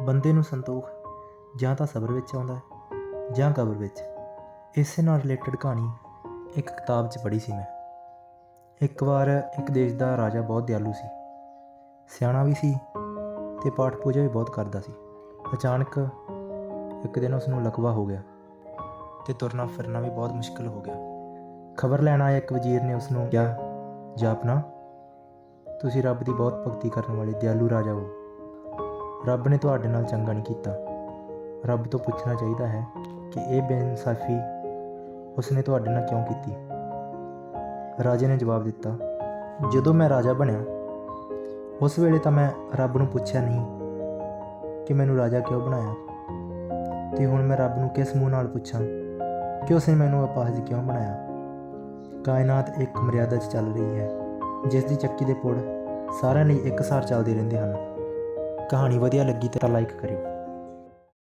ਬੰਦੇ ਨੂੰ ਸੰਤੋਖ ਜਾਂ ਤਾਂ ਸਬਰ ਵਿੱਚ ਆਉਂਦਾ ਹੈ ਜਾਂ ਕਬਰ ਵਿੱਚ। ਇਸੇ ਨਾਲ ਰਿਲੇਟਡ ਕਹਾਣੀ ਇੱਕ ਕਿਤਾਬ 'ਚ ਪੜ੍ਹੀ ਸੀ ਮੈਂ। ਇੱਕ ਵਾਰ ਇੱਕ ਦੇਸ਼ ਦਾ ਰਾਜਾ ਬਹੁਤ ਦਿਆਲੂ ਸੀ, ਸਿਆਣਾ ਵੀ ਸੀ ਅਤੇ ਪਾਠ ਪੂਜਾ ਵੀ ਬਹੁਤ ਕਰਦਾ ਸੀ। ਅਚਾਨਕ ਇੱਕ ਦਿਨ ਉਸ ਨੂੰ ਲਕਵਾ ਹੋ ਗਿਆ ਅਤੇ ਤੁਰਨਾ ਫਿਰਨਾ ਵੀ ਬਹੁਤ ਮੁਸ਼ਕਿਲ ਹੋ ਗਿਆ। ਖਬਰ ਲੈਣ ਆਇਆ ਇੱਕ ਵਜ਼ੀਰ ਨੇ ਉਸ ਨੂੰ ਕਿਹਾ, ਜਾਪਨਾ, ਤੁਸੀਂ ਰੱਬ ਦੀ ਬਹੁਤ ਭਗਤੀ ਕਰਨ ਵਾਲੇ ਦਿਆਲੂ ਰਾਜਾ ਹੋ। ਰੱਬ ਨੇ ਤੁਹਾਡੇ ਨਾਲ ਚੰਗਾ ਨਹੀਂ ਕੀਤਾ। ਰੱਬ ਤੋਂ ਪੁੱਛਣਾ ਚਾਹੀਦਾ ਹੈ ਕਿ ਇਹ ਬੇਇਨਸਾਫੀ ਉਸਨੇ ਤੁਹਾਡੇ ਨਾਲ ਕਿਉਂ ਕੀਤੀ। ਰਾਜੇ ਨੇ ਜਵਾਬ ਦਿੱਤਾ, ਜਦੋਂ ਮੈਂ ਰਾਜਾ ਬਣਿਆ ਉਸ ਵੇਲੇ ਤਾਂ ਮੈਂ ਰੱਬ ਨੂੰ ਪੁੱਛਿਆ ਨਹੀਂ ਕਿ ਮੈਨੂੰ ਰਾਜਾ ਕਿਉਂ ਬਣਾਇਆ, ਅਤੇ ਹੁਣ ਮੈਂ ਰੱਬ ਨੂੰ ਕਿਸ ਮੂੰਹ ਨਾਲ ਪੁੱਛਾਂ ਕਿ ਉਸਨੇ ਮੈਨੂੰ ਅਪਾਹਜ ਕਿਉਂ ਬਣਾਇਆ। ਕਾਇਨਾਤ ਇੱਕ ਮਰਿਆਦਾ 'ਚ ਚੱਲ ਰਹੀ ਹੈ, ਜਿਸ ਦੀ ਚੱਕੀ ਦੇ ਪੁੜ ਸਾਰਿਆਂ ਲਈ ਇੱਕਸਾਰ ਚੱਲਦੇ ਰਹਿੰਦੇ ਹਨ। ਕਹਾਣੀ ਵਧੀਆ ਲੱਗੀ ਤਾਂ ਲਾਈਕ ਕਰਿਓ।